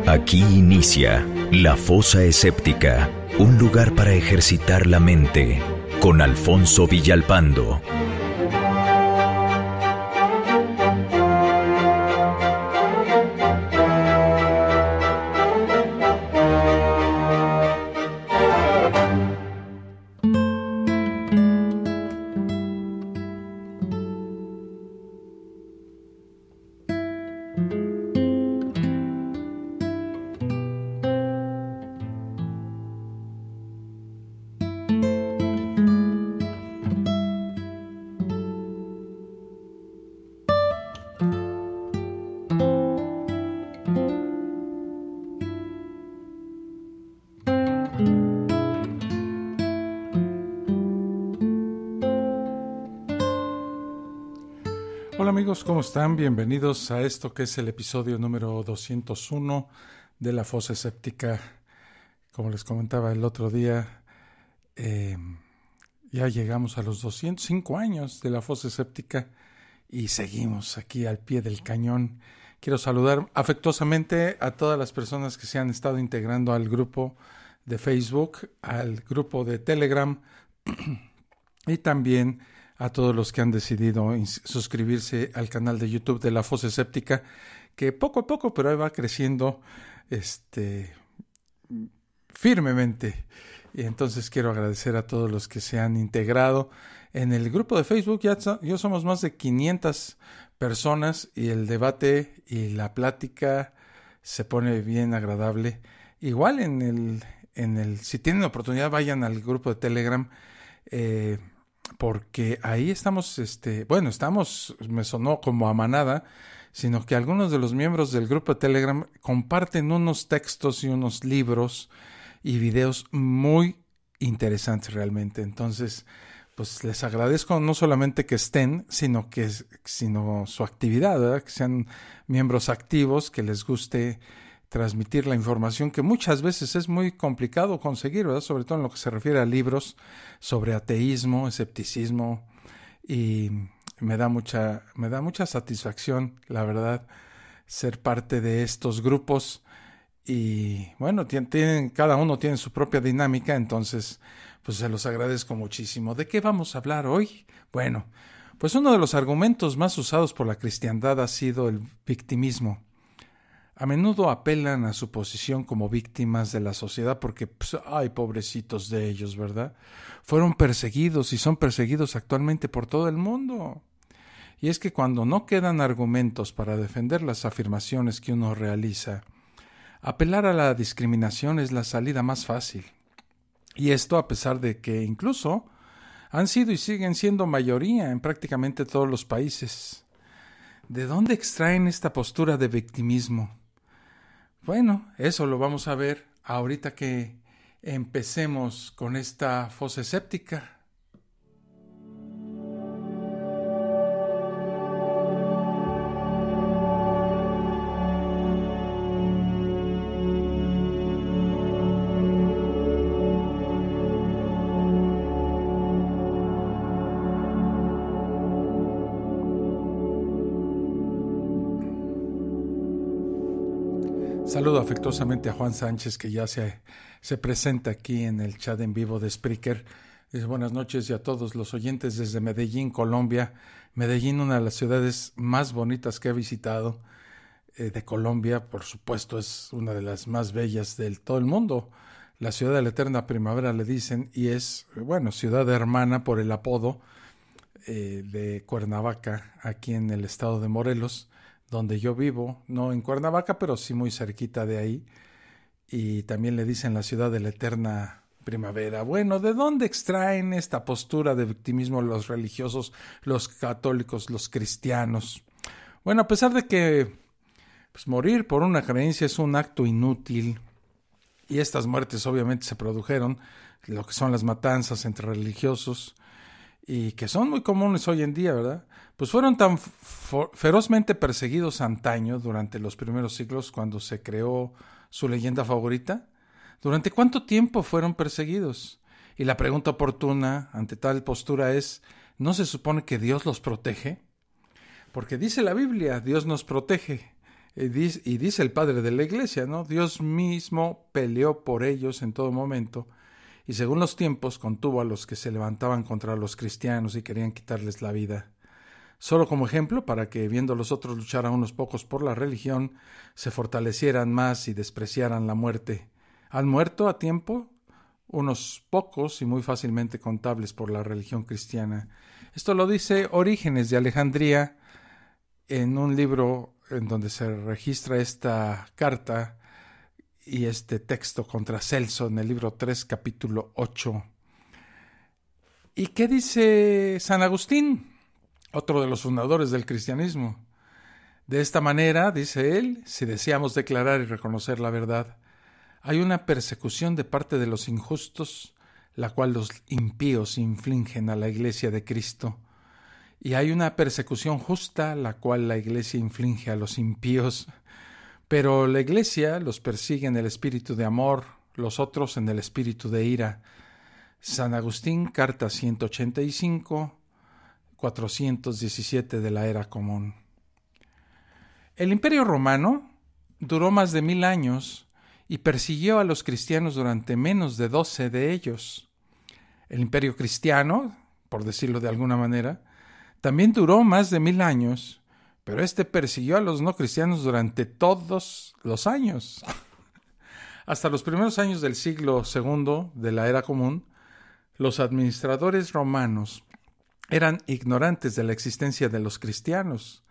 Aquí inicia La Fosa Escéptica, un lugar para ejercitar la mente, con Alfonso Villalpando. Hola amigos, ¿cómo están? Bienvenidos a esto que es el episodio número 201 de La Fosa Escéptica. Como les comentaba el otro día, ya llegamos a los 205 años de La Fosa Escéptica y seguimos aquí al pie del cañón. Quiero saludar afectuosamente a todas las personas que se han estado integrando al grupo de Facebook, al grupo de Telegram y también a todos los que han decidido suscribirse al canal de YouTube de La Fosa Escéptica, que poco a poco, pero ahí va creciendo firmemente. Y entonces quiero agradecer a todos los que se han integrado en el grupo de Facebook. Ya somos más de 500 personas y el debate y la plática se pone bien agradable. Igual si tienen oportunidad, vayan al grupo de Telegram, porque ahí estamos, me sonó como a manada, sino que algunos de los miembros del grupo de Telegram comparten unos textos y unos libros y videos muy interesantes realmente. Entonces, pues les agradezco no solamente que estén, sino su actividad, ¿verdad? Que sean miembros activos, que les guste transmitir la información, que muchas veces es muy complicado conseguir, ¿verdad? Sobre todo en lo que se refiere a libros sobre ateísmo, escepticismo, y me da mucha satisfacción, la verdad, ser parte de estos grupos. Y bueno, cada uno tiene su propia dinámica, entonces pues se los agradezco muchísimo. ¿De qué vamos a hablar hoy? Bueno, pues uno de los argumentos más usados por la cristiandad ha sido el victimismo. A menudo apelan a su posición como víctimas de la sociedad porque, ay, pobrecitos de ellos, ¿verdad? Fueron perseguidos y son perseguidos actualmente por todo el mundo. Y es que cuando no quedan argumentos para defender las afirmaciones que uno realiza, apelar a la discriminación es la salida más fácil. Y esto a pesar de que incluso han sido y siguen siendo mayoría en prácticamente todos los países. ¿De dónde extraen esta postura de victimismo? Bueno, eso lo vamos a ver ahorita que empecemos con esta fosa escéptica. Saludo afectuosamente a Juan Sánchez, que ya se presenta aquí en el chat en vivo de Spreaker. Dice buenas noches y a todos los oyentes desde Medellín, Colombia. Medellín, una de las ciudades más bonitas que he visitado de Colombia. Por supuesto, es una de las más bellas de todo el mundo. La ciudad de la eterna primavera le dicen, y es, ciudad hermana por el apodo de Cuernavaca, aquí en el estado de Morelos, donde yo vivo, no en Cuernavaca, pero sí muy cerquita de ahí, y también le dicen la ciudad de la eterna primavera. Bueno, ¿de dónde extraen esta postura de victimismo los religiosos, los católicos, los cristianos? Bueno, a pesar de que morir por una creencia es un acto inútil, y estas muertes obviamente se produjeron, lo que son las matanzas entre religiosos, y que son muy comunes hoy en día, ¿verdad? Pues fueron tan ferozmente perseguidos antaño, durante los primeros siglos, cuando se creó su leyenda favorita. ¿Durante cuánto tiempo fueron perseguidos? Y la pregunta oportuna ante tal postura es, ¿no se supone que Dios los protege? Porque dice la Biblia, Dios nos protege. Y dice el padre de la iglesia, ¿no? Dios mismo peleó por ellos en todo momento y según los tiempos contuvo a los que se levantaban contra los cristianos y querían quitarles la vida. Solo como ejemplo, para que viendo los otros luchar a unos pocos por la religión, se fortalecieran más y despreciaran la muerte. ¿Han muerto a tiempo? Unos pocos y muy fácilmente contables por la religión cristiana. Esto lo dice Orígenes de Alejandría en un libro en donde se registra esta carta y este texto contra Celso en el libro 3, capítulo 8. ¿Y qué dice San Agustín, otro de los fundadores del cristianismo? De esta manera, dice él, si deseamos declarar y reconocer la verdad, hay una persecución de parte de los injustos, la cual los impíos infligen a la Iglesia de Cristo, y hay una persecución justa, la cual la Iglesia inflige a los impíos, pero la Iglesia los persigue en el espíritu de amor, los otros en el espíritu de ira. San Agustín, carta 185, 417 de la Era Común. El Imperio Romano duró más de 1000 años y persiguió a los cristianos durante menos de 12 de ellos. El Imperio Cristiano, por decirlo de alguna manera, también duró más de 1000 años, pero persiguió a los no cristianos durante todos los años. Hasta los primeros años del siglo II de la Era Común, los administradores romanos eran ignorantes de la existencia de los cristianos.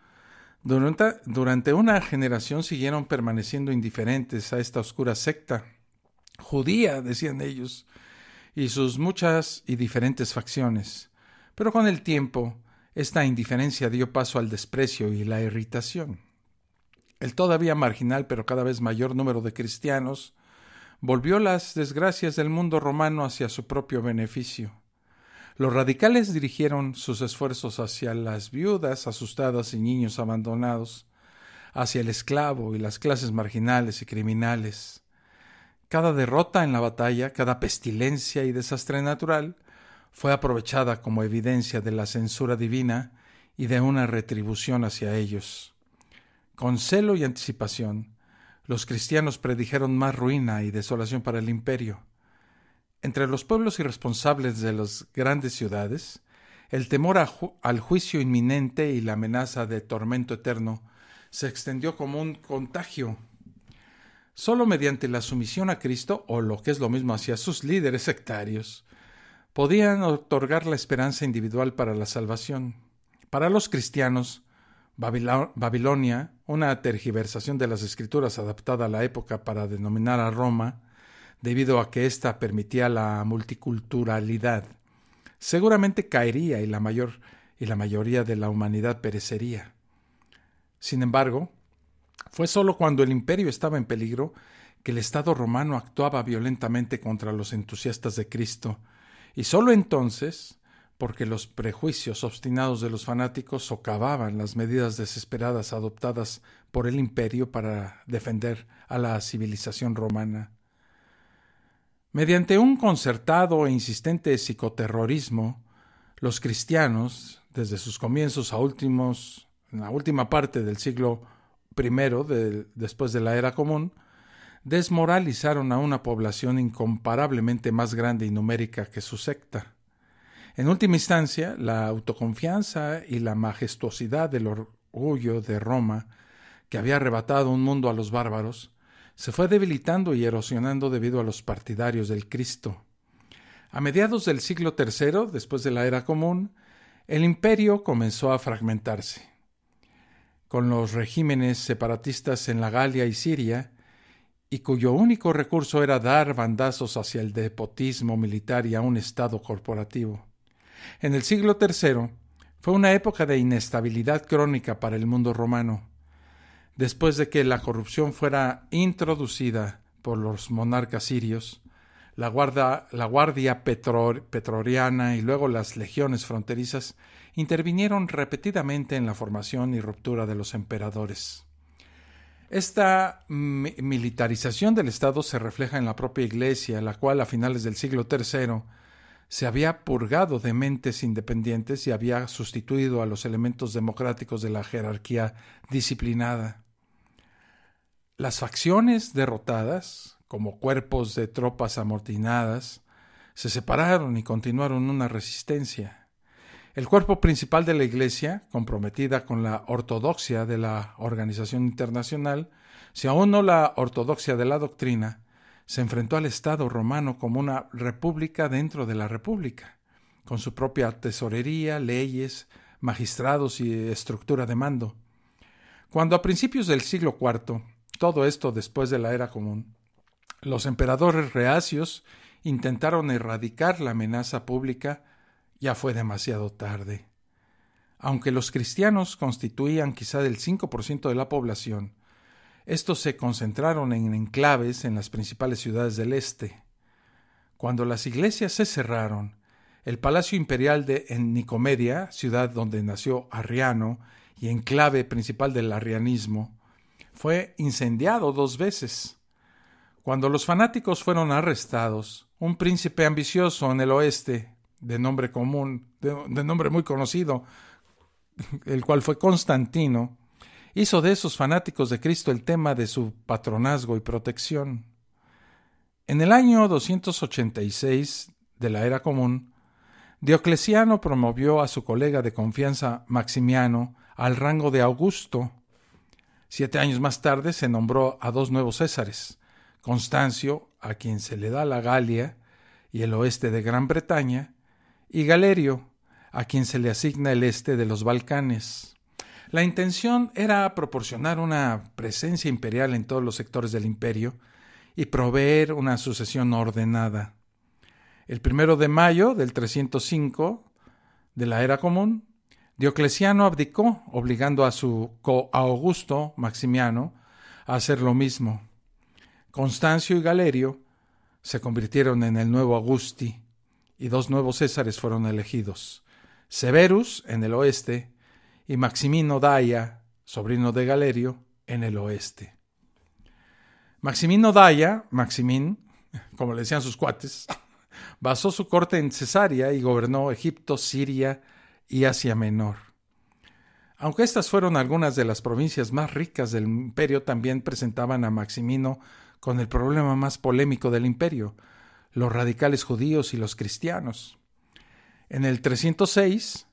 Durante una generación siguieron permaneciendo indiferentes a esta oscura secta judía, decían ellos, y sus muchas y diferentes facciones. Pero con el tiempo, esta indiferencia dio paso al desprecio y la irritación. El todavía marginal pero cada vez mayor número de cristianos volvió las desgracias del mundo romano hacia su propio beneficio. Los radicales dirigieron sus esfuerzos hacia las viudas asustadas y niños abandonados, hacia el esclavo y las clases marginales y criminales. Cada derrota en la batalla, cada pestilencia y desastre natural fue aprovechada como evidencia de la censura divina y de una retribución hacia ellos. Con celo y anticipación, los cristianos predijeron más ruina y desolación para el imperio. Entre los pueblos irresponsables de las grandes ciudades, el temor al juicio inminente y la amenaza de tormento eterno se extendió como un contagio. Solo mediante la sumisión a Cristo, o lo que es lo mismo hacia sus líderes sectarios, podían otorgar la esperanza individual para la salvación. Para los cristianos, Babilonia, una tergiversación de las Escrituras adaptada a la época para denominar a Roma, debido a que ésta permitía la multiculturalidad, seguramente caería y la mayoría de la humanidad perecería. Sin embargo, fue solo cuando el imperio estaba en peligro que el Estado romano actuaba violentamente contra los entusiastas de Cristo, y solo entonces, porque los prejuicios obstinados de los fanáticos socavaban las medidas desesperadas adoptadas por el imperio para defender a la civilización romana. Mediante un concertado e insistente psicoterrorismo, los cristianos, desde sus comienzos en la última parte del siglo I después de la Era Común, desmoralizaron a una población incomparablemente más grande y numérica que su secta. En última instancia, la autoconfianza y la majestuosidad del orgullo de Roma, que había arrebatado un mundo a los bárbaros, se fue debilitando y erosionando debido a los partidarios del Cristo. A mediados del siglo III, después de la Era Común, el imperio comenzó a fragmentarse. Con los regímenes separatistas en la Galia y Siria, y cuyo único recurso era dar bandazos hacia el despotismo militar y a un Estado corporativo. En el siglo III fue una época de inestabilidad crónica para el mundo romano. Después de que la corrupción fuera introducida por los monarcas sirios, la guardia pretoriana y luego las legiones fronterizas intervinieron repetidamente en la formación y ruptura de los emperadores. Esta militarización del Estado se refleja en la propia Iglesia, la cual a finales del siglo III se había purgado de mentes independientes y había sustituido a los elementos democráticos de la jerarquía disciplinada. Las facciones derrotadas, como cuerpos de tropas amotinadas, se separaron y continuaron una resistencia. El cuerpo principal de la Iglesia, comprometida con la ortodoxia de la organización internacional, si aún no la ortodoxia de la doctrina, se enfrentó al Estado romano como una república dentro de la república, con su propia tesorería, leyes, magistrados y estructura de mando. Cuando a principios del siglo IV, todo esto después de la Era Común, los emperadores reacios intentaron erradicar la amenaza pública, ya fue demasiado tarde. Aunque los cristianos constituían quizá el 5% de la población, estos se concentraron en enclaves en las principales ciudades del este. Cuando las iglesias se cerraron, el Palacio Imperial en Nicomedia, ciudad donde nació Arriano y enclave principal del arrianismo, fue incendiado 2 veces. Cuando los fanáticos fueron arrestados, un príncipe ambicioso en el oeste, de nombre muy conocido, el cual fue Constantino, hizo de esos fanáticos de Cristo el tema de su patronazgo y protección. En el año 286 de la Era Común, Diocleciano promovió a su colega de confianza Maximiano al rango de Augusto. 7 años más tarde se nombró a 2 nuevos Césares, Constancio, a quien se le da la Galia y el oeste de Gran Bretaña, y Galerio, a quien se le asigna el este de los Balcanes. La intención era proporcionar una presencia imperial en todos los sectores del imperio y proveer una sucesión ordenada. El 1 de mayo del 305 de la Era Común, Diocleciano abdicó, obligando a su coaugusto Maximiano a hacer lo mismo. Constancio y Galerio se convirtieron en el nuevo Augusti y 2 nuevos Césares fueron elegidos: Severus en el oeste y Maximino Daia, sobrino de Galerio, en el oeste. Maximino Daia, Maximín, como le decían sus cuates, basó su corte en Cesarea y gobernó Egipto, Siria y Asia Menor. Aunque estas fueron algunas de las provincias más ricas del imperio, también presentaban a Maximino con el problema más polémico del imperio: los radicales judíos y los cristianos. En el 306,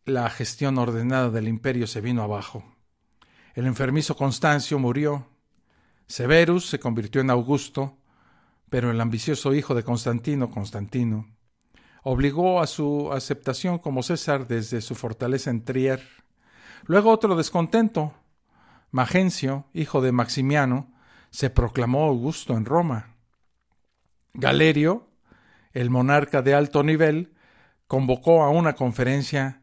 la gestión ordenada del imperio se vino abajo. El enfermizo Constancio murió. Severus se convirtió en Augusto, pero el ambicioso hijo de Constantino, Constantino, obligó a su aceptación como César desde su fortaleza en Trier. Luego otro descontento, Magencio, hijo de Maximiano, se proclamó Augusto en Roma. Galerio, el monarca de alto nivel, convocó a una conferencia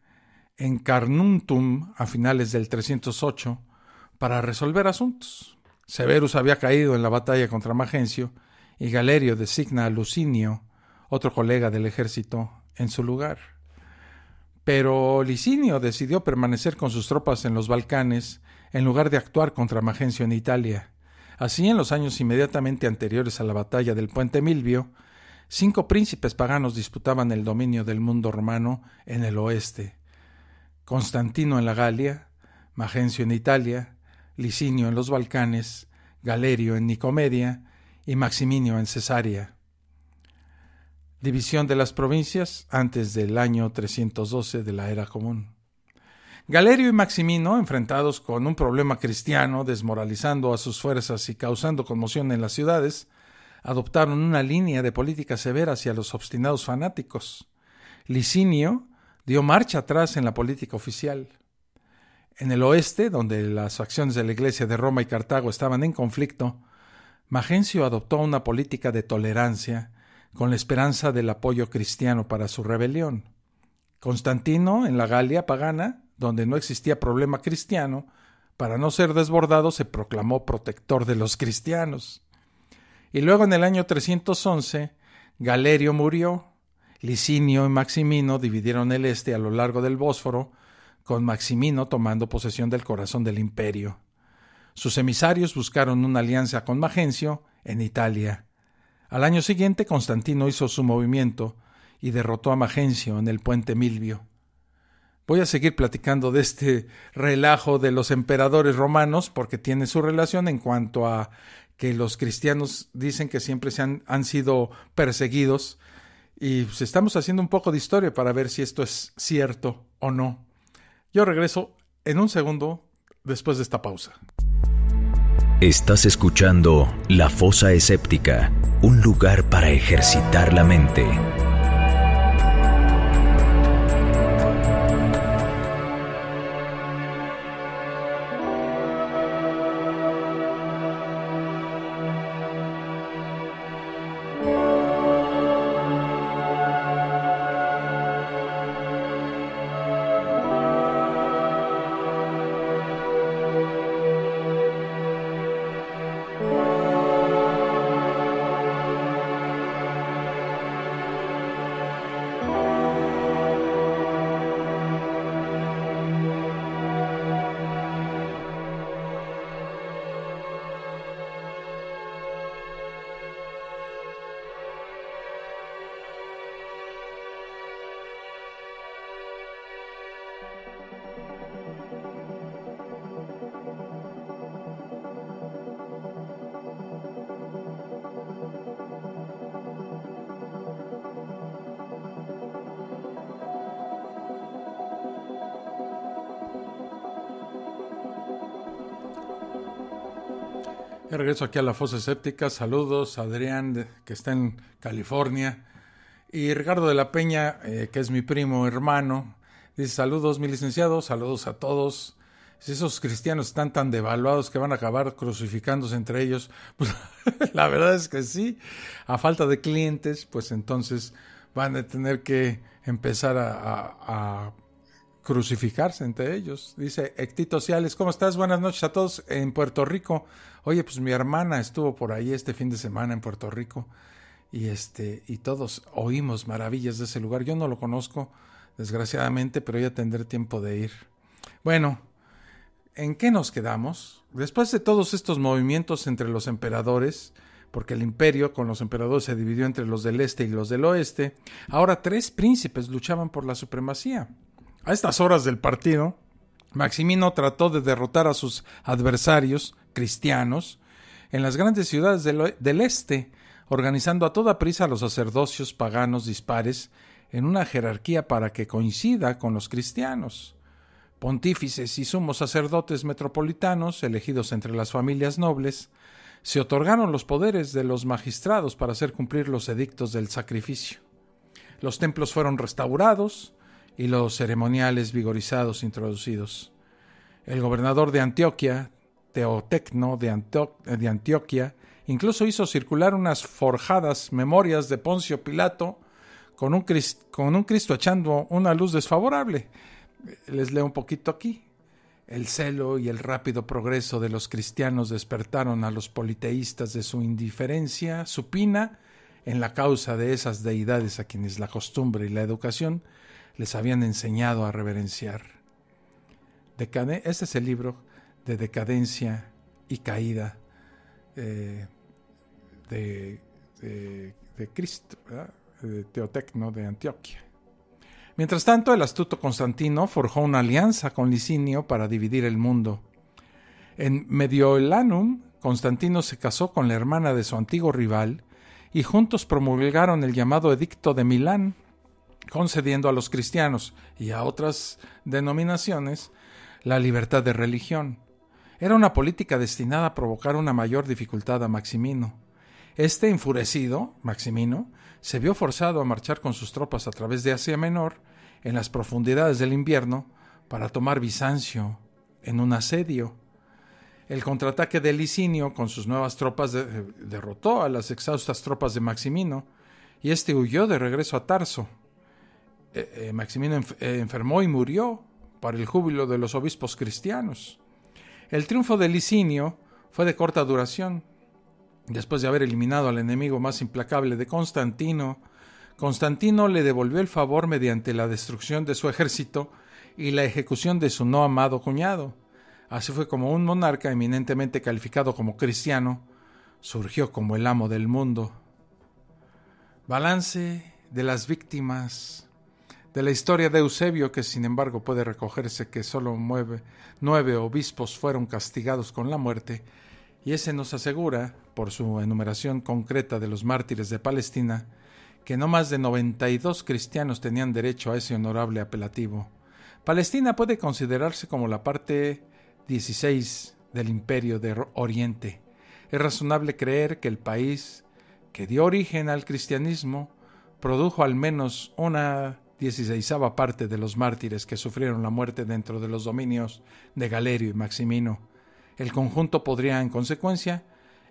en Carnuntum a finales del 308 para resolver asuntos. Severus había caído en la batalla contra Magencio y Galerio designa a Licinio, otro colega del ejército, en su lugar. Pero Licinio decidió permanecer con sus tropas en los Balcanes en lugar de actuar contra Magencio en Italia. Así, en los años inmediatamente anteriores a la batalla del Puente Milvio, 5 príncipes paganos disputaban el dominio del mundo romano en el oeste: Constantino en la Galia, Magencio en Italia, Licinio en los Balcanes, Galerio en Nicomedia y Maximinio en Cesarea. División de las provincias antes del año 312 de la Era Común. Galerio y Maximino, enfrentados con un problema cristiano, desmoralizando a sus fuerzas y causando conmoción en las ciudades, adoptaron una línea de política severa hacia los obstinados fanáticos. Licinio dio marcha atrás en la política oficial. En el oeste, donde las facciones de la Iglesia de Roma y Cartago estaban en conflicto, Magencio adoptó una política de tolerancia con la esperanza del apoyo cristiano para su rebelión. Constantino, en la Galia pagana, donde no existía problema cristiano, para no ser desbordado, se proclamó protector de los cristianos. Y luego, en el año 311, Galerio murió. Licinio y Maximino dividieron el este a lo largo del Bósforo, con Maximino tomando posesión del corazón del imperio. Sus emisarios buscaron una alianza con Magencio en Italia. Al año siguiente, Constantino hizo su movimiento y derrotó a Magencio en el Puente Milvio. Voy a seguir platicando de este relajo de los emperadores romanos porque tiene su relación en cuanto a que los cristianos dicen que siempre han sido perseguidos y pues estamos haciendo un poco de historia para ver si esto es cierto o no. Yo regreso en un segundo después de esta pausa. Estás escuchando La Fosa Escéptica, un lugar para ejercitar la mente. De regreso aquí a La Fosa Escéptica. Saludos a Adrián, que está en California, y Ricardo de la Peña, que es mi primo hermano. Dice: saludos, mi licenciado, saludos a todos. Si esos cristianos están tan devaluados que van a acabar crucificándose entre ellos, pues la verdad es que sí. A falta de clientes, pues entonces van a tener que empezar a crucificarse entre ellos. Dice Hectito Ciales: ¿cómo estás? Buenas noches a todos en Puerto Rico. Oye, pues mi hermana estuvo por ahí este fin de semana en Puerto Rico y todos oímos maravillas de ese lugar. Yo no lo conozco, desgraciadamente, pero ya tendré tiempo de ir. Bueno, ¿en qué nos quedamos? Después de todos estos movimientos entre los emperadores, porque el imperio con los emperadores se dividió entre los del este y los del oeste, ahora 3 príncipes luchaban por la supremacía. A estas horas del partido, Maximino trató de derrotar a sus adversarios cristianos en las grandes ciudades del este, organizando a toda prisa a los sacerdocios paganos dispares en una jerarquía para que coincida con los cristianos. Pontífices y sumos sacerdotes metropolitanos, elegidos entre las familias nobles, se otorgaron los poderes de los magistrados para hacer cumplir los edictos del sacrificio. Los templos fueron restaurados y los ceremoniales vigorizados introducidos. El gobernador de Antioquia, Teotecno de Antioquia, incluso hizo circular unas forjadas memorias de Poncio Pilato con un Cristo echando una luz desfavorable. Les leo un poquito aquí. El celo y el rápido progreso de los cristianos despertaron a los politeístas de su indiferencia supina en la causa de esas deidades a quienes la costumbre y la educación les habían enseñado a reverenciar. Este es el libro de decadencia y caída de Cristo, ¿verdad? De Teotecno de Antioquia. Mientras tanto, el astuto Constantino forjó una alianza con Licinio para dividir el mundo. En Mediolanum, Constantino se casó con la hermana de su antiguo rival y juntos promulgaron el llamado Edicto de Milán, concediendo a los cristianos y a otras denominaciones la libertad de religión. Era una política destinada a provocar una mayor dificultad a Maximino. Este enfurecido, Maximino, se vio forzado a marchar con sus tropas a través de Asia Menor en las profundidades del invierno para tomar Bizancio en un asedio. El contraataque de Licinio con sus nuevas tropas derrotó a las exhaustas tropas de Maximino y este huyó de regreso a Tarso. Maximino enfermó y murió para el júbilo de los obispos cristianos. El triunfo de Licinio fue de corta duración. Después de haber eliminado al enemigo más implacable de Constantino, Constantino le devolvió el favor mediante la destrucción de su ejército y la ejecución de su no amado cuñado. Así fue como un monarca eminentemente calificado como cristiano surgió como el amo del mundo. Balance de las víctimas de la historia de Eusebio, que sin embargo puede recogerse que solo 9 obispos fueron castigados con la muerte, y ese nos asegura, por su enumeración concreta de los mártires de Palestina, que no más de 92 cristianos tenían derecho a ese honorable apelativo. Palestina puede considerarse como la parte 16 del Imperio de Oriente. Es razonable creer que el país que dio origen al cristianismo produjo al menos una 16ª parte de los mártires que sufrieron la muerte dentro de los dominios de Galerio y Maximino. El conjunto podría, en consecuencia,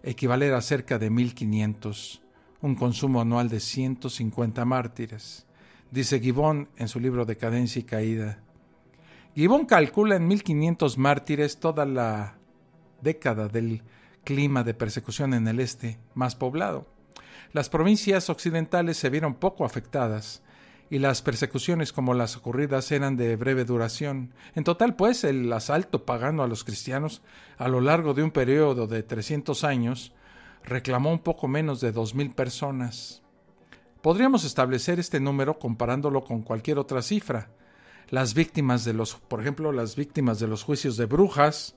equivaler a cerca de 1500, un consumo anual de 150 mártires, dice Gibbon en su libro Decadencia y Caída. Gibbon calcula en 1500 mártires toda la década del clima de persecución en el este más poblado. Las provincias occidentales se vieron poco afectadas y las persecuciones como las ocurridas eran de breve duración. En total, pues, el asalto pagano a los cristianos a lo largo de un periodo de 300 años reclamó un poco menos de 2000 personas. Podríamos establecer este número comparándolo con cualquier otra cifra. Por ejemplo, las víctimas de los juicios de brujas,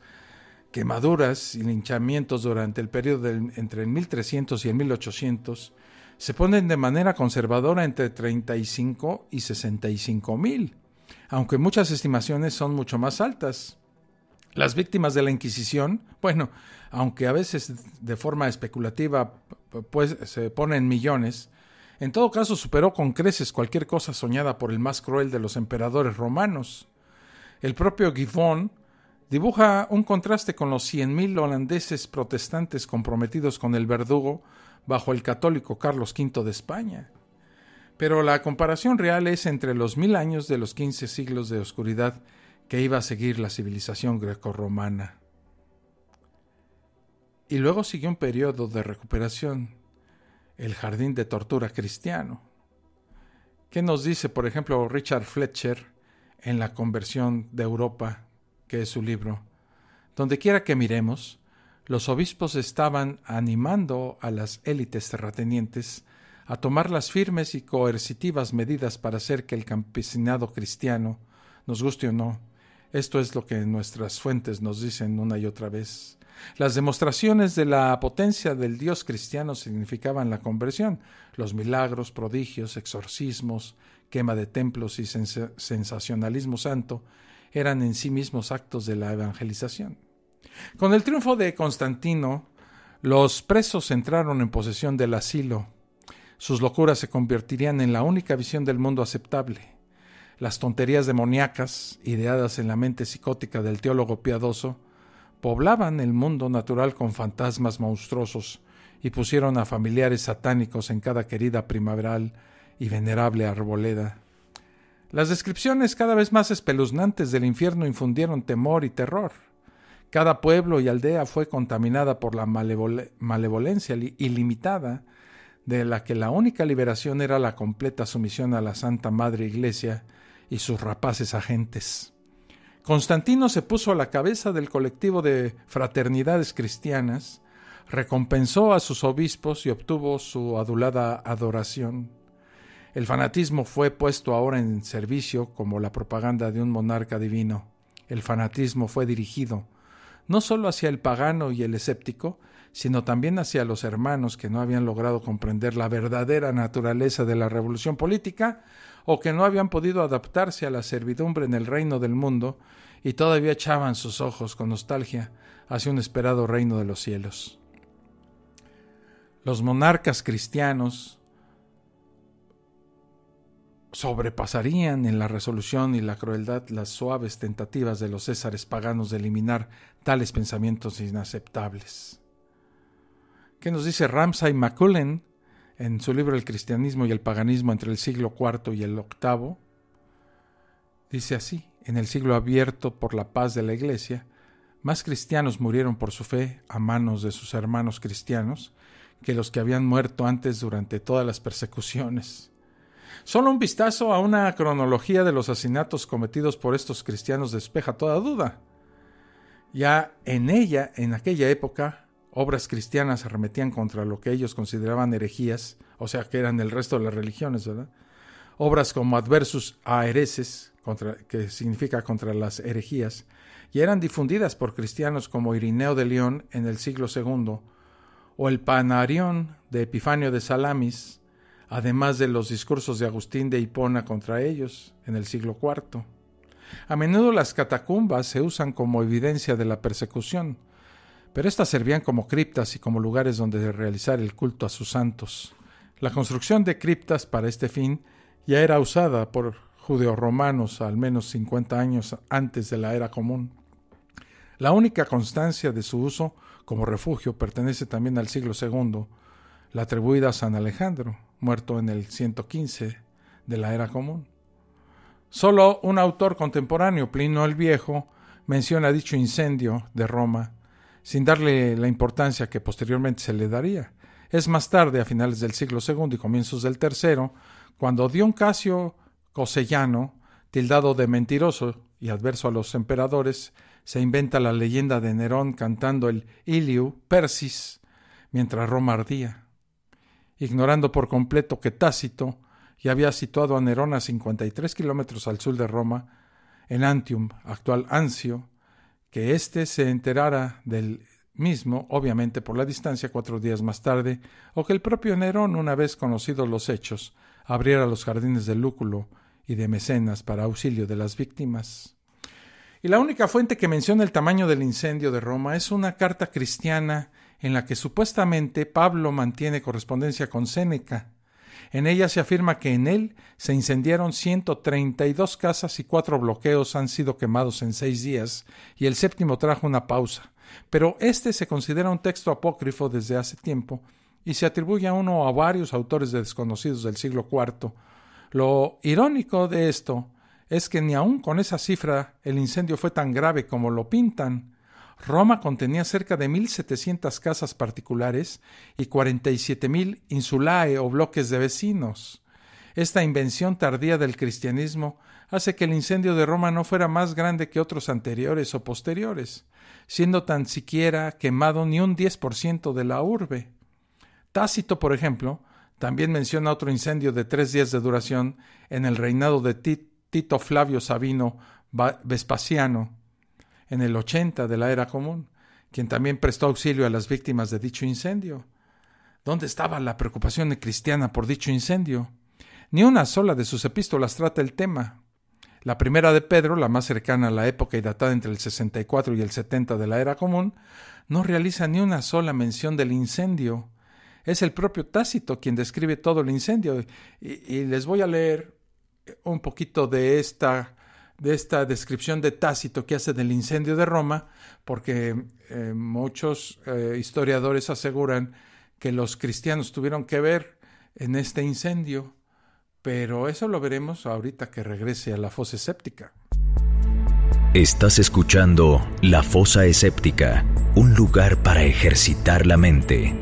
quemaduras y linchamientos durante el periodo entre el 1300 y el 1800 se ponen de manera conservadora entre 35 y 65,000, aunque muchas estimaciones son mucho más altas. Las víctimas de la Inquisición, aunque a veces de forma especulativa pues se ponen millones, en todo caso superó con creces cualquier cosa soñada por el más cruel de los emperadores romanos. El propio Gibbon dibuja un contraste con los 100,000 holandeses protestantes comprometidos con el verdugo bajo el católico Carlos V de España. Pero la comparación real es entre los 1000 años de los 15 siglos de oscuridad que iba a seguir la civilización grecorromana. Y luego siguió un periodo de recuperación, el jardín de tortura cristiano. ¿Qué nos dice, por ejemplo, Richard Fletcher en La conversión de Europa, que es su libro? Donde quiera que miremos, los obispos estaban animando a las élites terratenientes a tomar las firmes y coercitivas medidas para hacer que el campesinado cristiano, nos guste o no, esto es lo que nuestras fuentes nos dicen una y otra vez. Las demostraciones de la potencia del Dios cristiano significaban la conversión, los milagros, prodigios, exorcismos, quema de templos y sensacionalismo santo eran en sí mismos actos de la evangelización. Con el triunfo de Constantino, los presos entraron en posesión del asilo. Sus locuras se convertirían en la única visión del mundo aceptable. Las tonterías demoníacas, ideadas en la mente psicótica del teólogo piadoso, poblaban el mundo natural con fantasmas monstruosos y pusieron a familiares satánicos en cada querida primaveral y venerable arboleda. Las descripciones cada vez más espeluznantes del infierno infundieron temor y terror. Cada pueblo y aldea fue contaminada por la malevolencia ilimitada, de la que la única liberación era la completa sumisión a la Santa Madre Iglesia y sus rapaces agentes. Constantino se puso a la cabeza del colectivo de fraternidades cristianas, recompensó a sus obispos y obtuvo su adulada adoración. El fanatismo fue puesto ahora en servicio como la propaganda de un monarca divino. El fanatismo fue dirigido no solo hacia el pagano y el escéptico, sino también hacia los hermanos que no habían logrado comprender la verdadera naturaleza de la revolución política o que no habían podido adaptarse a la servidumbre en el reino del mundo y todavía echaban sus ojos con nostalgia hacia un esperado reino de los cielos. Los monarcas cristianos sobrepasarían en la resolución y la crueldad las suaves tentativas de los césares paganos de eliminar tales pensamientos inaceptables. ¿Qué nos dice Ramsay MacCullin en su libro El cristianismo y el paganismo entre el siglo IV y el VIII? Dice así: en el siglo abierto por la paz de la Iglesia, más cristianos murieron por su fe a manos de sus hermanos cristianos que los que habían muerto antes durante todas las persecuciones. Solo un vistazo a una cronología de los asesinatos cometidos por estos cristianos despeja toda duda. Ya en aquella época, obras cristianas arremetían contra lo que ellos consideraban herejías, o sea que eran el resto de las religiones, ¿verdad? obras como Adversus a Hereses, que significa contra las herejías, y eran difundidas por cristianos como Irineo de León en el siglo II, o el Panarión de Epifanio de Salamis, además de los discursos de Agustín de Hipona contra ellos en el siglo IV. A menudo las catacumbas se usan como evidencia de la persecución, pero éstas servían como criptas y como lugares donde realizar el culto a sus santos. La construcción de criptas para este fin ya era usada por judeorromanos al menos 50 años antes de la era común. La única constancia de su uso como refugio pertenece también al siglo II, la atribuida a San Alejandro, muerto en el 115 de la era común. Solo un autor contemporáneo, Plinio el Viejo, menciona dicho incendio de Roma, sin darle la importancia que posteriormente se le daría. Es más tarde, a finales del siglo II y comienzos del III, cuando Dion Casio Cosellano, tildado de mentiroso y adverso a los emperadores, se inventa la leyenda de Nerón cantando el Iliu Persis mientras Roma ardía, ignorando por completo que Tácito ya había situado a Nerón a 53 kilómetros al sur de Roma, en Antium, actual Anzio, que éste se enterara del mismo, obviamente por la distancia, 4 días más tarde, o que el propio Nerón, una vez conocidos los hechos, abriera los jardines de Lúculo y de Mecenas para auxilio de las víctimas. Y la única fuente que menciona el tamaño del incendio de Roma es una carta cristiana en la que supuestamente Pablo mantiene correspondencia con Séneca. En ella se afirma que en él se incendiaron 132 casas y 4 bloqueos han sido quemados en 6 días, y el 7º trajo una pausa. Pero este se considera un texto apócrifo desde hace tiempo y se atribuye a uno o a varios autores desconocidos del siglo IV. Lo irónico de esto es que ni aun con esa cifra el incendio fue tan grave como lo pintan. Roma contenía cerca de 1.700 casas particulares y 47.000 insulae o bloques de vecinos. Esta invención tardía del cristianismo hace que el incendio de Roma no fuera más grande que otros anteriores o posteriores, siendo tan siquiera quemado ni un 10% de la urbe. Tácito, por ejemplo, también menciona otro incendio de 3 días de duración en el reinado de Tito Flavio Sabino Vespasiano, en el 80 de la era común, quien también prestó auxilio a las víctimas de dicho incendio. ¿Dónde estaba la preocupación cristiana por dicho incendio? Ni una sola de sus epístolas trata el tema. La primera de Pedro, la más cercana a la época y datada entre el 64 y el 70 de la era común, no realiza ni una sola mención del incendio. Es el propio Tácito quien describe todo el incendio. Y les voy a leer un poquito de esta descripción de Tácito que hace del incendio de Roma, porque muchos historiadores aseguran que los cristianos tuvieron que ver en este incendio, pero eso lo veremos ahorita que regrese a la fosa escéptica. Estás escuchando La Fosa Escéptica, un lugar para ejercitar la mente.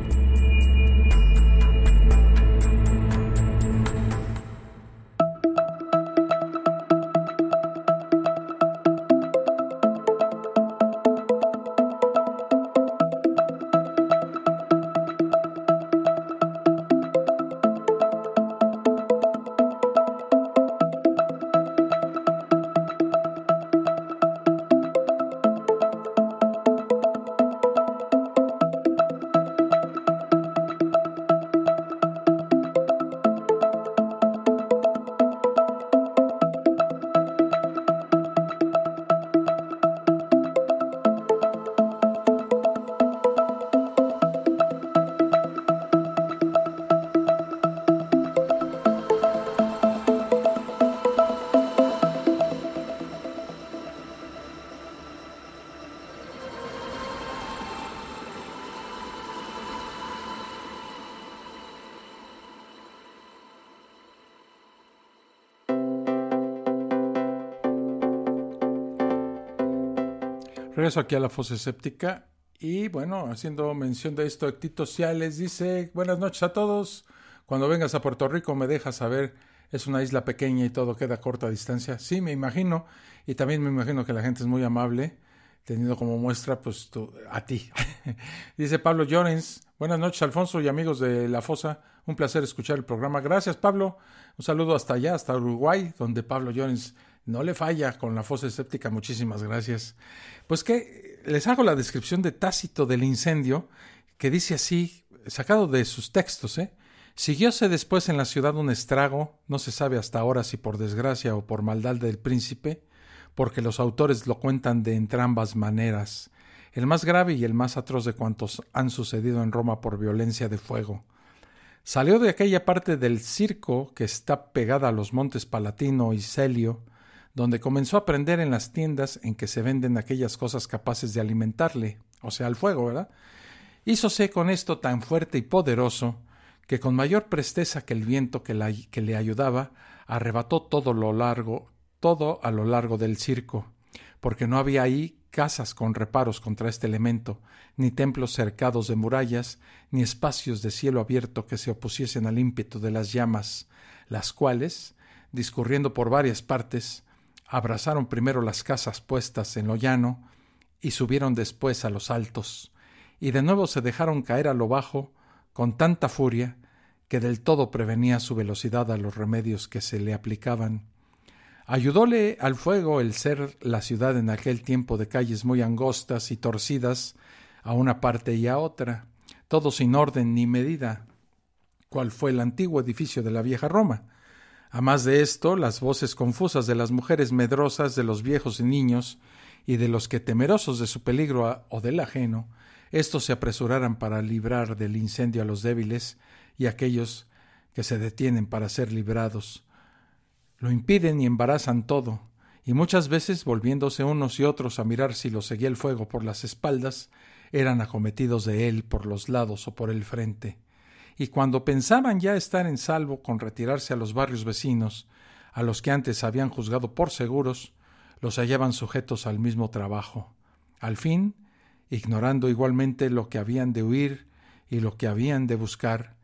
Regreso aquí a la fosa escéptica y bueno, haciendo mención de esto, Tito Ciales dice: buenas noches a todos, cuando vengas a Puerto Rico me dejas saber, es una isla pequeña y todo queda a corta distancia. Sí, me imagino, y también me imagino que la gente es muy amable, teniendo como muestra pues a ti. Dice Pablo Llorens: Buenas noches, Alfonso y amigos de La Fosa. Un placer escuchar el programa. Gracias, Pablo. Un saludo hasta allá, hasta Uruguay, donde Pablo Llorens no le falla con La Fosa Escéptica. Muchísimas gracias. Pues que les hago la descripción de Tácito del incendio, que dice así, sacado de sus textos, Siguióse después en la ciudad un estrago, no se sabe hasta ahora si por desgracia o por maldad del príncipe, porque los autores lo cuentan de entrambas maneras, el más grave y el más atroz de cuantos han sucedido en Roma por violencia de fuego. Salió de aquella parte del circo que está pegada a los montes Palatino y Celio, donde comenzó a prender en las tiendas en que se venden aquellas cosas capaces de alimentarle, o sea, el fuego, ¿verdad? Hízose con esto tan fuerte y poderoso que con mayor presteza que el viento que le ayudaba, arrebató todo a lo largo del circo, porque no había ahí casas con reparos contra este elemento, ni templos cercados de murallas, ni espacios de cielo abierto que se opusiesen al ímpetu de las llamas, las cuales, discurriendo por varias partes, abrazaron primero las casas puestas en lo llano y subieron después a los altos, y de nuevo se dejaron caer a lo bajo con tanta furia que del todo prevenía su velocidad a los remedios que se le aplicaban. Ayudóle al fuego el ser la ciudad en aquel tiempo de calles muy angostas y torcidas a una parte y a otra, todo sin orden ni medida, cual fue el antiguo edificio de la vieja Roma. A más de esto, las voces confusas de las mujeres medrosas, de los viejos y niños, y de los que, temerosos de su peligro o del ajeno, estos se apresuraran para librar del incendio a los débiles y aquellos que se detienen para ser librados. Lo impiden y embarazan todo, y muchas veces, volviéndose unos y otros a mirar si los seguía el fuego por las espaldas, eran acometidos de él por los lados o por el frente. Y cuando pensaban ya estar en salvo con retirarse a los barrios vecinos, a los que antes habían juzgado por seguros, los hallaban sujetos al mismo trabajo. Al fin, ignorando igualmente lo que habían de huir y lo que habían de buscar,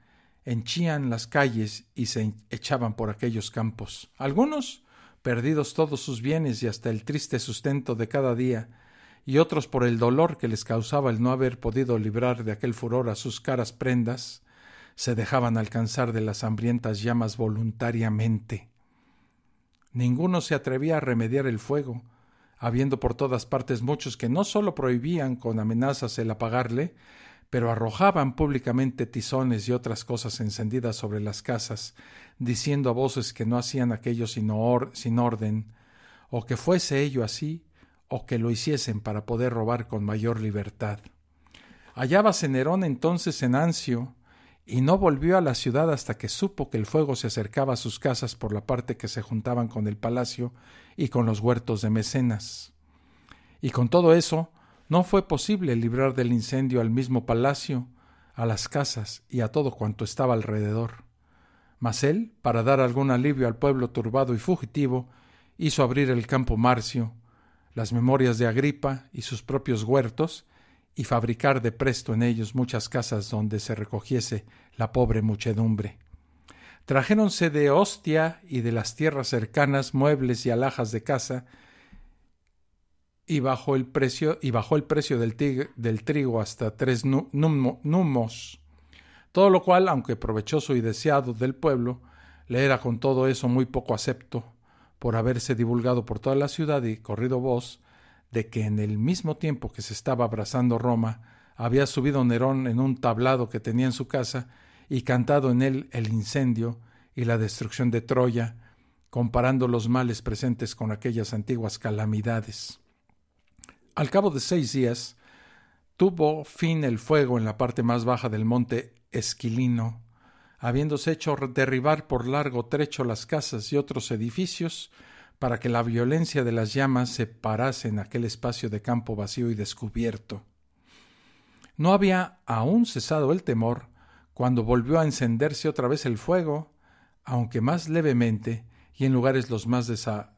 henchían las calles y se echaban por aquellos campos. Algunos, perdidos todos sus bienes y hasta el triste sustento de cada día, y otros por el dolor que les causaba el no haber podido librar de aquel furor a sus caras prendas, se dejaban alcanzar de las hambrientas llamas voluntariamente. Ninguno se atrevía a remediar el fuego, habiendo por todas partes muchos que no sólo prohibían con amenazas el apagarle, pero arrojaban públicamente tizones y otras cosas encendidas sobre las casas, diciendo a voces que no hacían aquello sin orden, o que fuese ello así, o que lo hiciesen para poder robar con mayor libertad. Hallábase Nerón entonces en Ancio, y no volvió a la ciudad hasta que supo que el fuego se acercaba a sus casas por la parte que se juntaban con el palacio y con los huertos de Mecenas. Y con todo eso, no fue posible librar del incendio al mismo palacio, a las casas y a todo cuanto estaba alrededor. Mas él, para dar algún alivio al pueblo turbado y fugitivo, hizo abrir el campo Marcio, las memorias de Agripa y sus propios huertos, y fabricar de presto en ellos muchas casas donde se recogiese la pobre muchedumbre. Trajéronse de Ostia y de las tierras cercanas muebles y alhajas de casa, y bajó el precio del trigo hasta 3 numos, todo lo cual, aunque provechoso y deseado del pueblo, le era con todo eso muy poco acepto, por haberse divulgado por toda la ciudad y corrido voz de que en el mismo tiempo que se estaba abrasando Roma, había subido Nerón en un tablado que tenía en su casa y cantado en él el incendio y la destrucción de Troya, comparando los males presentes con aquellas antiguas calamidades. Al cabo de 6 días, tuvo fin el fuego en la parte más baja del monte Esquilino, habiéndose hecho derribar por largo trecho las casas y otros edificios, para que la violencia de las llamas se parase en aquel espacio de campo vacío y descubierto. No había aún cesado el temor, cuando volvió a encenderse otra vez el fuego, aunque más levemente y en lugares los más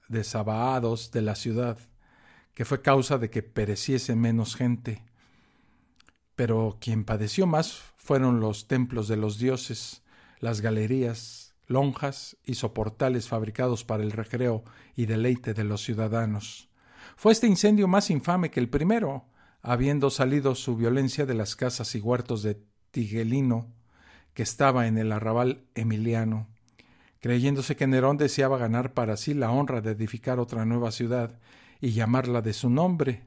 desabahados de la ciudad, que fue causa de que pereciese menos gente. Pero quien padeció más fueron los templos de los dioses, las galerías, lonjas y soportales fabricados para el recreo y deleite de los ciudadanos. Fue este incendio más infame que el primero, habiendo salido su violencia de las casas y huertos de Tigelino, que estaba en el arrabal emiliano, creyéndose que Nerón deseaba ganar para sí la honra de edificar otra nueva ciudad y llamarla de su nombre.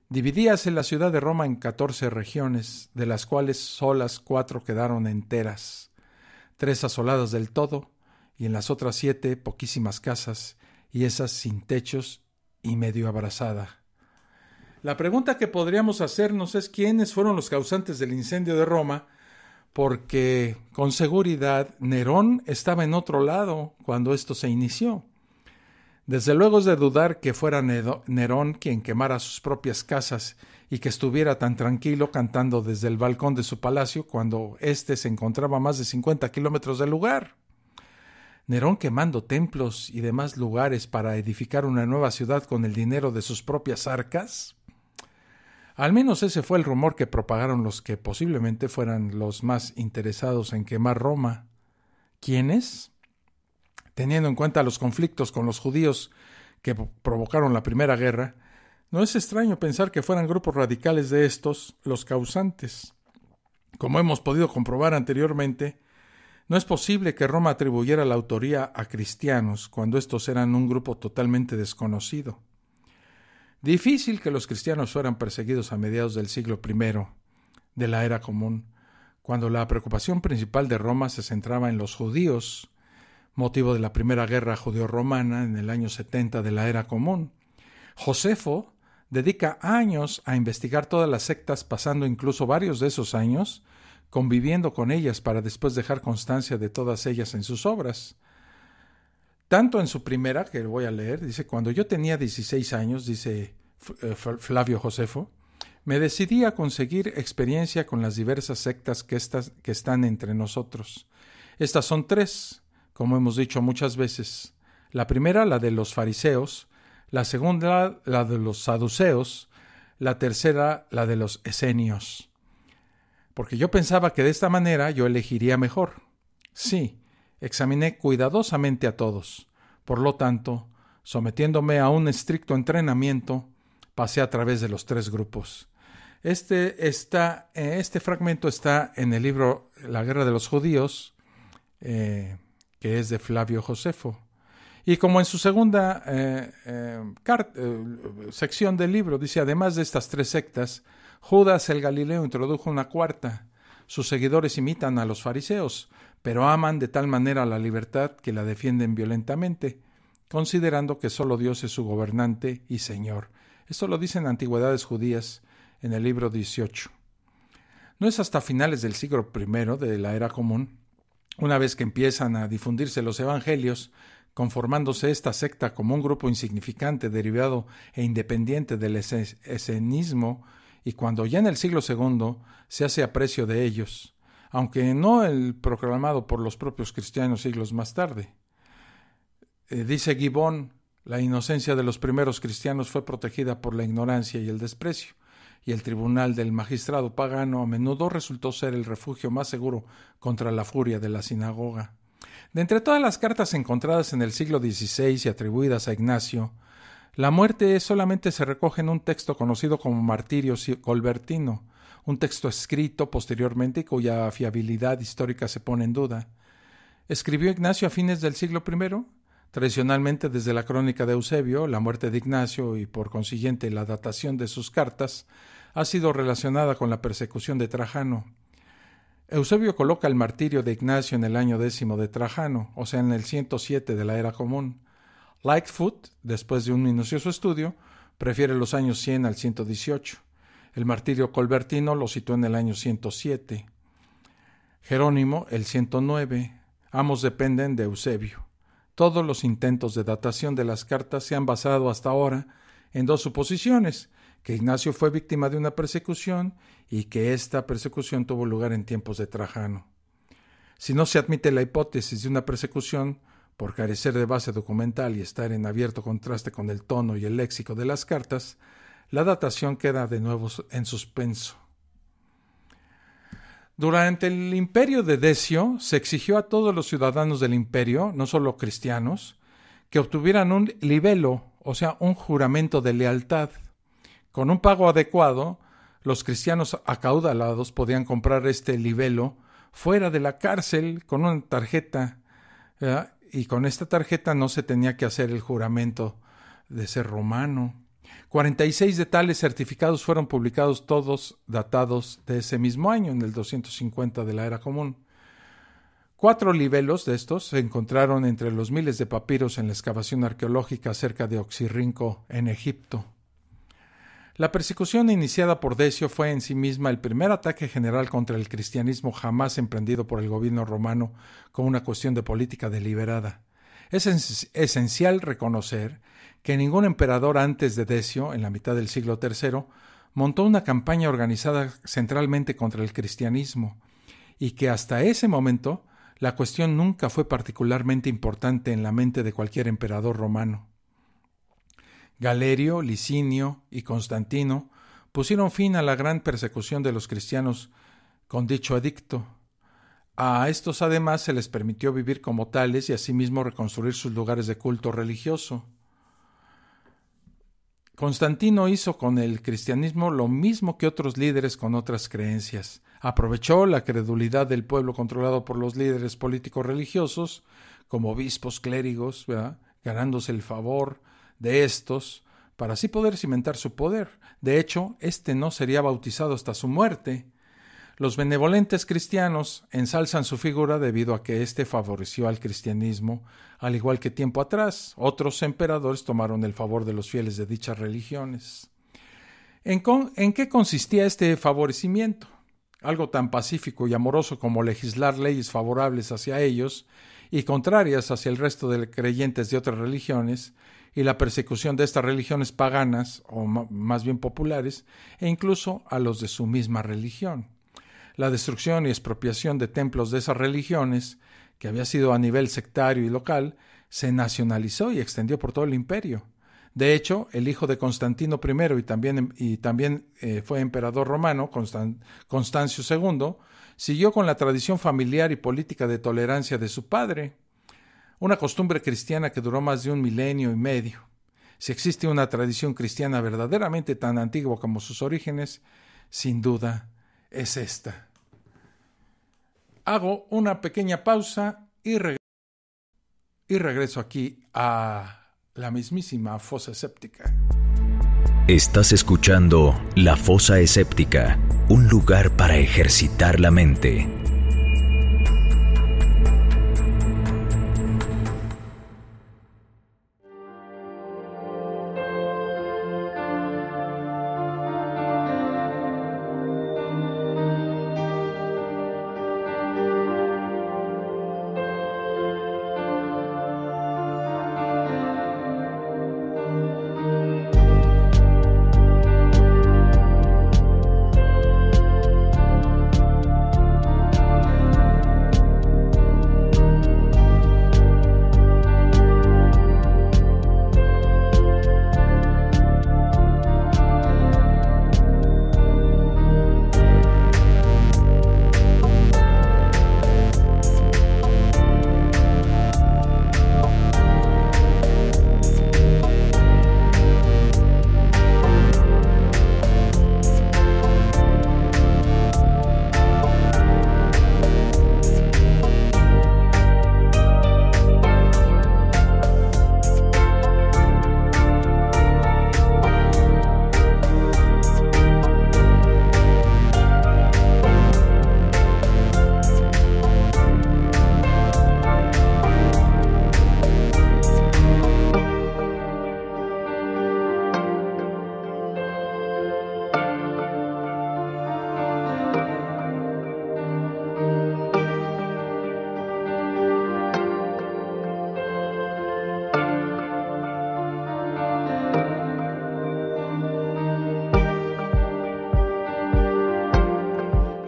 Dividíase la ciudad de Roma en 14 regiones, de las cuales solas 4 quedaron enteras, 3 asoladas del todo, y en las otras 7 poquísimas casas, y esas sin techos y medio abrasada. La pregunta que podríamos hacernos es quiénes fueron los causantes del incendio de Roma, porque con seguridad Nerón estaba en otro lado cuando esto se inició. Desde luego es de dudar que fuera Nerón quien quemara sus propias casas y que estuviera tan tranquilo cantando desde el balcón de su palacio cuando éste se encontraba a más de 50 kilómetros del lugar. Nerón quemando templos y demás lugares para edificar una nueva ciudad con el dinero de sus propias arcas. Al menos ese fue el rumor que propagaron los que posiblemente fueran los más interesados en quemar Roma. ¿Quiénes? Teniendo en cuenta los conflictos con los judíos que provocaron la Primera Guerra, no es extraño pensar que fueran grupos radicales de estos los causantes. Como hemos podido comprobar anteriormente, no es posible que Roma atribuyera la autoría a cristianos cuando estos eran un grupo totalmente desconocido. Difícil que los cristianos fueran perseguidos a mediados del siglo I de la era común, cuando la preocupación principal de Roma se centraba en los judíos, motivo de la Primera Guerra Judeo-Romana en el año 70 de la era común. Josefo dedica años a investigar todas las sectas, pasando incluso varios de esos años conviviendo con ellas para después dejar constancia de todas ellas en sus obras. Tanto en su primera, que voy a leer, dice: cuando yo tenía 16 años, dice Flavio Josefo, me decidí a conseguir experiencia con las diversas sectas que están entre nosotros. Estas son 3, como hemos dicho muchas veces. La primera, la de los fariseos; la segunda, la de los saduceos; la tercera, la de los esenios. Porque yo pensaba que de esta manera yo elegiría mejor. Sí, examiné cuidadosamente a todos. Por lo tanto, sometiéndome a un estricto entrenamiento, pasé a través de los 3 grupos. Este fragmento está en el libro La Guerra de los Judíos, que es de Flavio Josefo. Y como en su segunda sección del libro, dice: además de estas 3 sectas, Judas el Galileo introdujo una 4. Sus seguidores imitan a los fariseos, pero aman de tal manera la libertad que la defienden violentamente, considerando que solo Dios es su gobernante y Señor. Esto lo dice en Antigüedades Judías, en el libro 18. No es hasta finales del siglo I de la era común, una vez que empiezan a difundirse los evangelios, conformándose esta secta como un grupo insignificante, derivado e independiente del esenismo, y cuando ya en el siglo II se hace aprecio de ellos, aunque no el proclamado por los propios cristianos siglos más tarde. Dice Gibbon: la inocencia de los primeros cristianos fue protegida por la ignorancia y el desprecio, y el tribunal del magistrado pagano a menudo resultó ser el refugio más seguro contra la furia de la sinagoga. De entre todas las cartas encontradas en el siglo XVI y atribuidas a Ignacio, la muerte solamente se recoge en un texto conocido como Martirio Colbertino, un texto escrito posteriormente y cuya fiabilidad histórica se pone en duda. ¿Escribió Ignacio a fines del siglo I? Tradicionalmente, desde la crónica de Eusebio, la muerte de Ignacio y por consiguiente la datación de sus cartas ha sido relacionada con la persecución de Trajano. Eusebio coloca el martirio de Ignacio en el año 10 de Trajano, o sea, en el 107 de la era común. Lightfoot, después de un minucioso estudio, prefiere los años 100 al 118. El martirio colbertino lo situó en el año 107. Jerónimo, el 109. Ambos dependen de Eusebio. Todos los intentos de datación de las cartas se han basado hasta ahora en 2 suposiciones: que Ignacio fue víctima de una persecución y que esta persecución tuvo lugar en tiempos de Trajano. Si no se admite la hipótesis de una persecución, por carecer de base documental y estar en abierto contraste con el tono y el léxico de las cartas, la datación queda de nuevo en suspenso. Durante el imperio de Decio se exigió a todos los ciudadanos del imperio, no solo cristianos, que obtuvieran un libelo, o sea, un juramento de lealtad. Con un pago adecuado, los cristianos acaudalados podían comprar este libelo fuera de la cárcel con una tarjeta, ¿verdad? Y con esta tarjeta no se tenía que hacer el juramento de ser romano. 46 de tales certificados fueron publicados, todos datados de ese mismo año, en el 250 de la Era Común. 4 libelos de estos se encontraron entre los miles de papiros en la excavación arqueológica cerca de Oxirrinco, en Egipto. La persecución iniciada por Decio fue en sí misma el primer ataque general contra el cristianismo jamás emprendido por el gobierno romano como una cuestión de política deliberada. Es esencial reconocer que ningún emperador antes de Decio, en la mitad del siglo III, montó una campaña organizada centralmente contra el cristianismo, y que hasta ese momento la cuestión nunca fue particularmente importante en la mente de cualquier emperador romano. Galerio, Licinio y Constantino pusieron fin a la gran persecución de los cristianos con dicho edicto. A estos además se les permitió vivir como tales y asimismo reconstruir sus lugares de culto religioso. Constantino hizo con el cristianismo lo mismo que otros líderes con otras creencias. Aprovechó la credulidad del pueblo controlado por los líderes políticos religiosos, como obispos, clérigos, ¿verdad?, ganándose el favor de estos para así poder cimentar su poder. De hecho, este no sería bautizado hasta su muerte. Los benevolentes cristianos ensalzan su figura debido a que éste favoreció al cristianismo, al igual que tiempo atrás otros emperadores tomaron el favor de los fieles de dichas religiones. ¿En qué consistía este favorecimiento? Algo tan pacífico y amoroso como legislar leyes favorables hacia ellos y contrarias hacia el resto de creyentes de otras religiones, y la persecución de estas religiones paganas, o más bien populares, e incluso a los de su misma religión. La destrucción y expropiación de templos de esas religiones, que había sido a nivel sectario y local, se nacionalizó y extendió por todo el imperio. De hecho, el hijo de Constantino I y también fue emperador romano, Constancio II, siguió con la tradición familiar y política de tolerancia de su padre, una costumbre cristiana que duró más de 1 milenio y medio. Si existe una tradición cristiana verdaderamente tan antigua como sus orígenes, sin duda es esta. Hago una pequeña pausa y regreso aquí a la mismísima fosa escéptica. Estás escuchando La Fosa Escéptica, un lugar para ejercitar la mente.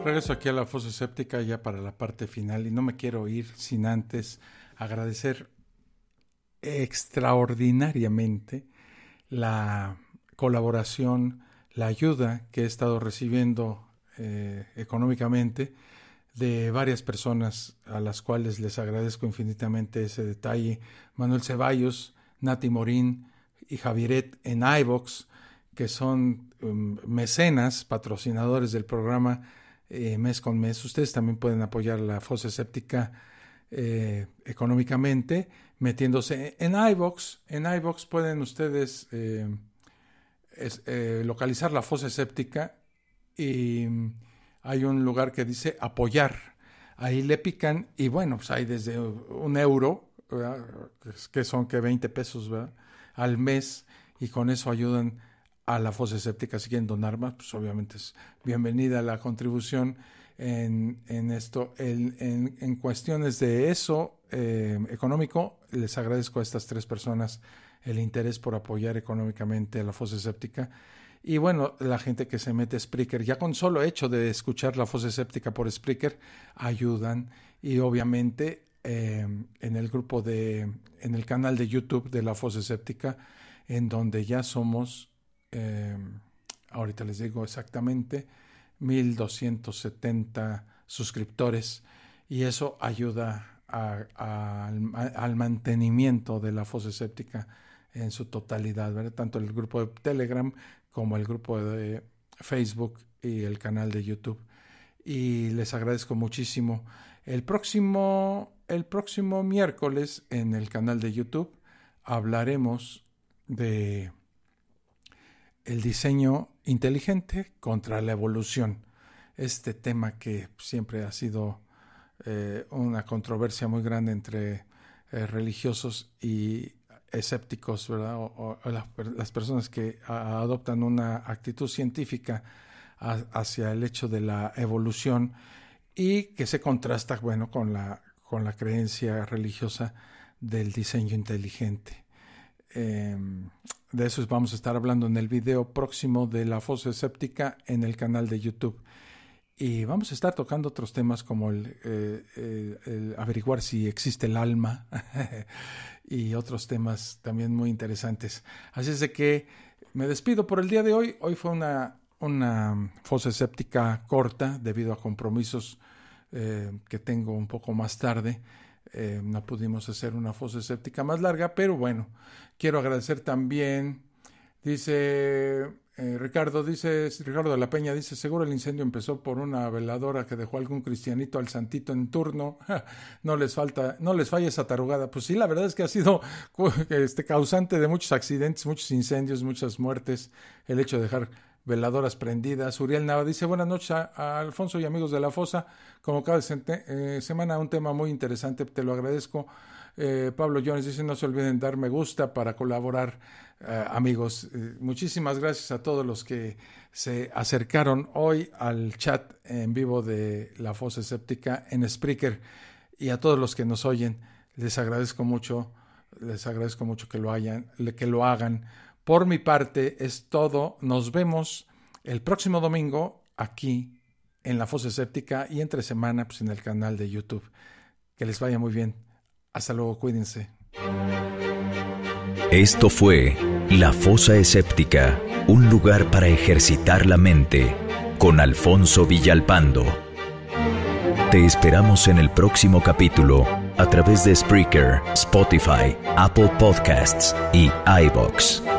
Regreso aquí a la fosa escéptica ya para la parte final y no me quiero ir sin antes agradecer extraordinariamente la colaboración, la ayuda que he estado recibiendo económicamente de varias personas a las cuales les agradezco infinitamente ese detalle. Manuel Ceballos, Nati Morín y Javieret en iVoox, que son mecenas, patrocinadores del programa mes con mes. Ustedes también pueden apoyar la Fosa Escéptica económicamente metiéndose en iVoox. En iVoox pueden ustedes localizar la Fosa Escéptica y hay un lugar que dice apoyar. Ahí le pican y bueno, pues hay desde €1, ¿verdad? Que son 20 pesos, ¿verdad? Al mes, y con eso ayudan a la Fosa Escéptica. Si quieren donar más, pues obviamente es bienvenida la contribución en esto. En cuestiones de eso económico, les agradezco a estas 3 personas el interés por apoyar económicamente a la Fosa Escéptica. Y bueno, la gente que se mete a Spreaker, ya con solo hecho de escuchar la Fosa Escéptica por Spreaker, ayudan. Y obviamente en el canal de YouTube de la Fosa Escéptica, en donde ya somos, ahorita les digo exactamente, 1,270 suscriptores, y eso ayuda al mantenimiento de la Fosa Escéptica en su totalidad, ¿verdad? Tanto el grupo de Telegram como el grupo de Facebook y el canal de YouTube. Y les agradezco muchísimo. El próximo miércoles en el canal de YouTube hablaremos de el diseño inteligente contra la evolución. Este tema que siempre ha sido una controversia muy grande entre religiosos y escépticos, ¿verdad? O las personas que adoptan una actitud científica hacia el hecho de la evolución, y que se contrasta, bueno, con la creencia religiosa del diseño inteligente. De eso vamos a estar hablando en el video próximo de la Fosa Escéptica en el canal de YouTube. Y vamos a estar tocando otros temas como el averiguar si existe el alma y otros temas también muy interesantes. Así es de que me despido por el día de hoy. Hoy fue una Fosa Escéptica corta debido a compromisos que tengo un poco más tarde. No pudimos hacer una Fosa Escéptica más larga, pero bueno, quiero agradecer también, dice Ricardo de la Peña, dice, seguro el incendio empezó por una veladora que dejó algún cristianito al santito en turno. No les falla esa tarugada. Pues sí, la verdad es que ha sido causante de muchos accidentes, muchos incendios, muchas muertes, el hecho de dejar veladoras prendidas. Uriel Nava dice, buenas noches a Alfonso y amigos de la Fosa, como cada semana un tema muy interesante, te lo agradezco. Pablo Jones dice, no se olviden dar me gusta para colaborar, amigos. Muchísimas gracias a todos los que se acercaron hoy al chat en vivo de la Fosa Escéptica en Spreaker, y a todos los que nos oyen, les agradezco mucho que lo hagan. Por mi parte es todo. Nos vemos el próximo domingo aquí en la Fosa Escéptica, y entre semana pues en el canal de YouTube. Que les vaya muy bien. Hasta luego, cuídense. Esto fue La Fosa Escéptica, un lugar para ejercitar la mente, con Alfonso Villalpando. Te esperamos en el próximo capítulo a través de Spreaker, Spotify, Apple Podcasts y iVoox.